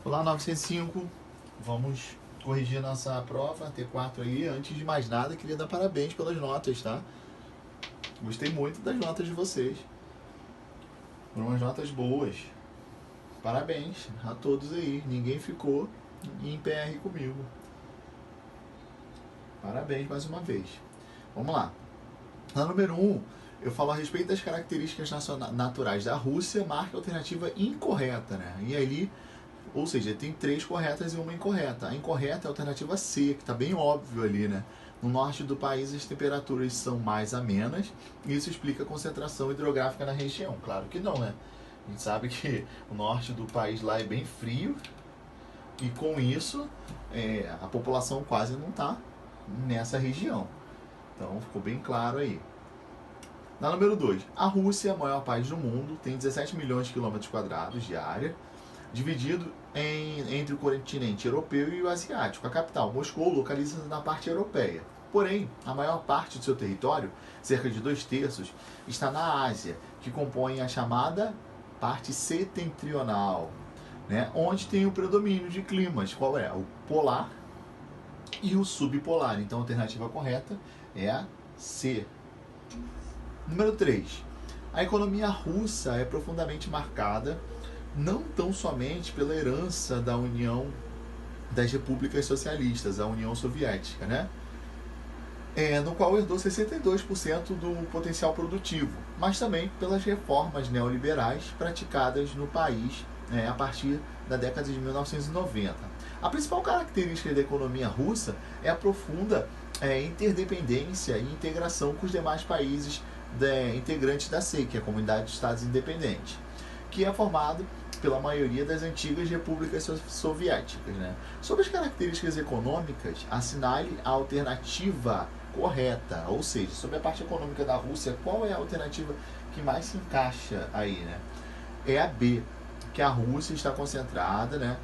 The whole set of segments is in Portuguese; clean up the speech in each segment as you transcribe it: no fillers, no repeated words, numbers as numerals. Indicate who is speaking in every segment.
Speaker 1: Olá, 905. Vamos corrigir nossa prova, T4 aí. Antes de mais nada, queria dar parabéns pelas notas, tá? Gostei muito das notas de vocês. Foram umas notas boas. Parabéns a todos aí. Ninguém ficou em PR comigo. Parabéns mais uma vez. Vamos lá. Na número 1, eu falo a respeito das características naturais da Rússia, marca a alternativa incorreta, né? E ali, ou seja, tem 3 corretas e uma incorreta. A incorreta é a alternativa C, que está bem óbvio ali, né? No norte do país as temperaturas são mais amenas, e isso explica a concentração hidrográfica na região. Claro que não, né? A gente sabe que o norte do país lá é bem frio, e com isso a população quase não está nessa região. Então ficou bem claro aí. Na número 2, a Rússia é o maior país do mundo, tem 17 milhões de quilômetros quadrados de área, dividido entre o continente europeu e o asiático. A capital, Moscou, localiza-se na parte europeia. Porém, a maior parte do seu território, cerca de 2/3, está na Ásia, que compõe a chamada parte setentrional, né, onde tem o predomínio de climas. Qual é? O polar e o subpolar. Então a alternativa correta é a C. Número 3. A economia russa é profundamente marcada não tão somente pela herança da União das Repúblicas Socialistas, a União Soviética, né? No qual herdou 62% do potencial produtivo, mas também pelas reformas neoliberais praticadas no país a partir da década de 1990. A principal característica da economia russa é a profunda interdependência e integração com os demais países integrantes da CEI, que é a Comunidade de Estados Independentes, que é formado pela maioria das antigas repúblicas soviéticas, né? Sobre as características econômicas, assinale a alternativa correta, ou seja, sobre a parte econômica da Rússia, qual é a alternativa que mais se encaixa aí, né? É a B, que a Rússia está concentrada, né,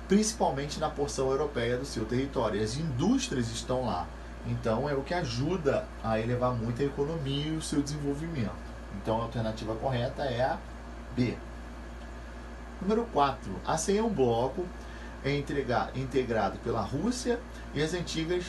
Speaker 1: principalmente na porção europeia do seu território. As indústrias estão lá, então é o que ajuda a elevar muito a economia e o seu desenvolvimento. Então a alternativa correta é a B. Número 4. A CEI é um bloco integrado pela Rússia e as antigas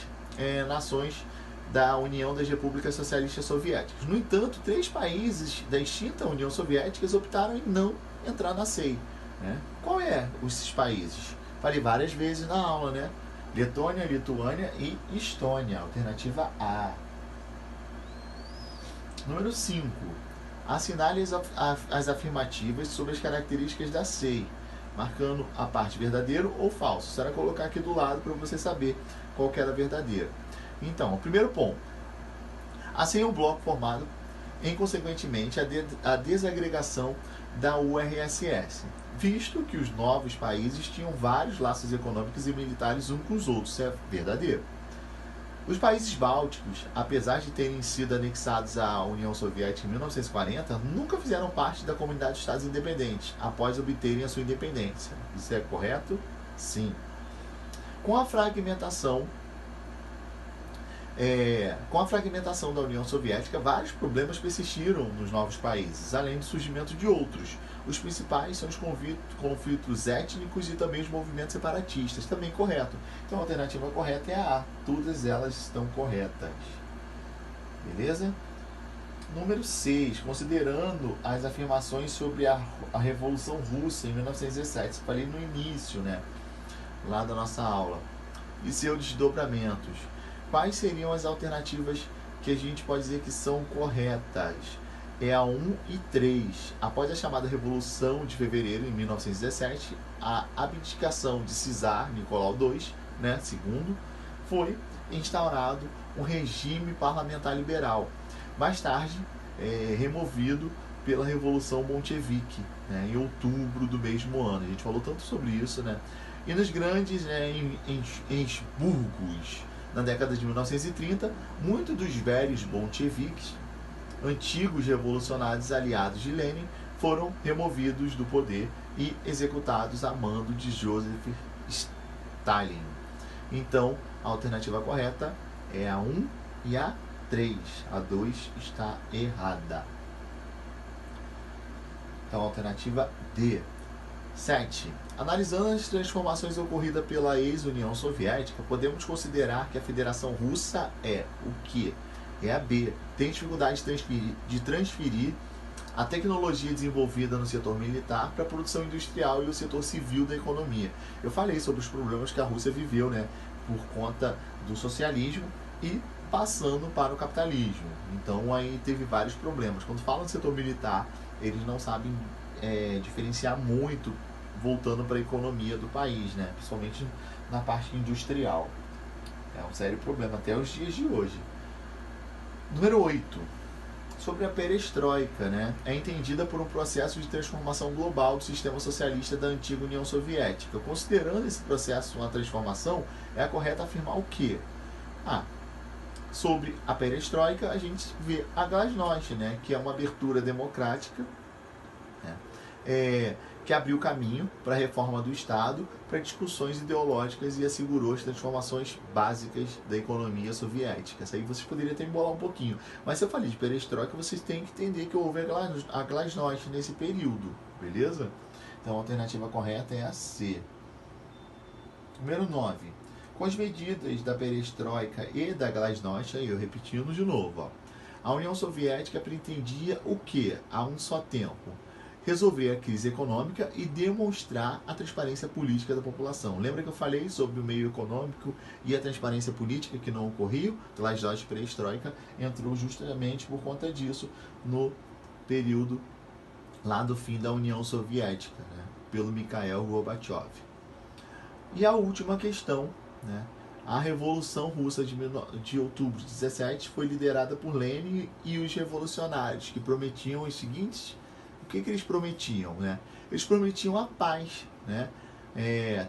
Speaker 1: nações da União das Repúblicas Socialistas Soviéticas. No entanto, 3 países da extinta União Soviética optaram em não entrar na CEI, né? Qual é esses países? Falei várias vezes na aula, né? Letônia, Lituânia e Estônia. Alternativa A. Número 5. Assinale as afirmativas sobre as características da CEI, marcando a parte verdadeiro ou falso. Será colocar aqui do lado para você saber qual que era a verdadeira. Então, o primeiro ponto. A CEI é um bloco formado consequentemente, a desagregação da URSS, visto que os novos países tinham vários laços econômicos e militares uns com os outros. Isso é verdadeiro. Os países bálticos, apesar de terem sido anexados à União Soviética em 1940, nunca fizeram parte da Comunidade de Estados Independentes após obterem a sua independência. Isso é correto? Sim. Com a fragmentação da União Soviética, vários problemas persistiram nos novos países, além do surgimento de outros. Os principais são os conflitos étnicos e também os movimentos separatistas. Também correto. Então a alternativa correta é a A. Todas elas estão corretas. Beleza? Número 6. Considerando as afirmações sobre a Revolução Russa em 1917. Falei no início, né? Lá da nossa aula. E seus desdobramentos. Quais seriam as alternativas que a gente pode dizer que são corretas? É a 1 e 3. Após a chamada Revolução de Fevereiro, em 1917, a abdicação de Czar Nicolau II, né, segundo, foi instaurado um regime parlamentar liberal. Mais tarde, removido pela Revolução Bolchevique, né, em outubro do mesmo ano. A gente falou tanto sobre isso, né? E nos grandes expurgos, na década de 1930, muitos dos velhos bolcheviques, antigos revolucionários aliados de Lenin, foram removidos do poder e executados a mando de Joseph Stalin. Então, a alternativa correta é a 1 e a 3. A 2 está errada. Então, a alternativa D. 7. Analisando as transformações ocorridas pela ex-União Soviética, podemos considerar que a Federação Russa é o quê? É a B. Tem dificuldade de transferir a tecnologia desenvolvida no setor militar para a produção industrial e o setor civil da economia. Eu falei sobre os problemas que a Rússia viveu, né, por conta do socialismo e passando para o capitalismo. Então aí teve vários problemas. Quando falam do setor militar, eles não sabem diferenciar muito, voltando para a economia do país, né, principalmente na parte industrial. É um sério problema até os dias de hoje. Número 8. Sobre a perestroika, né? É entendida por um processo de transformação global do sistema socialista da antiga União Soviética. Considerando esse processo uma transformação, é correto afirmar o quê? Sobre a perestroika, a gente vê a glasnost, né? Que é uma abertura democrática, né? Que abriu caminho para a reforma do Estado, para discussões ideológicas e assegurou as transformações básicas da economia soviética. Isso aí vocês poderiam até embolar um pouquinho. Mas se eu falei de perestroika, vocês têm que entender que houve a glasnost nesse período, beleza? Então a alternativa correta é a C. Número 9. Com as medidas da perestroika e da glasnost, aí eu repetindo de novo, ó, a União Soviética pretendia o quê? A um só tempo? Resolver a crise econômica e demonstrar a transparência política da população. Lembra que eu falei sobre o meio econômico e a transparência política que não ocorriam? Glasnost e perestroika entrou justamente por conta disso no período lá do fim da União Soviética, né, pelo Mikhail Gorbachev. E a última questão, né, a Revolução Russa de outubro de 17 foi liderada por Lenin e os revolucionários, que prometiam os seguintes. O que eles prometiam, né? Eles prometiam a paz, né?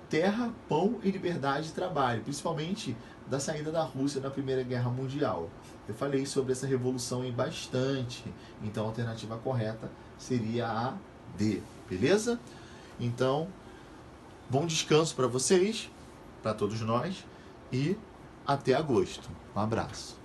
Speaker 1: Terra, pão e liberdade de trabalho, principalmente da saída da Rússia na Primeira Guerra Mundial. Eu falei sobre essa revolução aí bastante, então a alternativa correta seria a D, beleza? Então, bom descanso para vocês, para todos nós, e até agosto. Um abraço.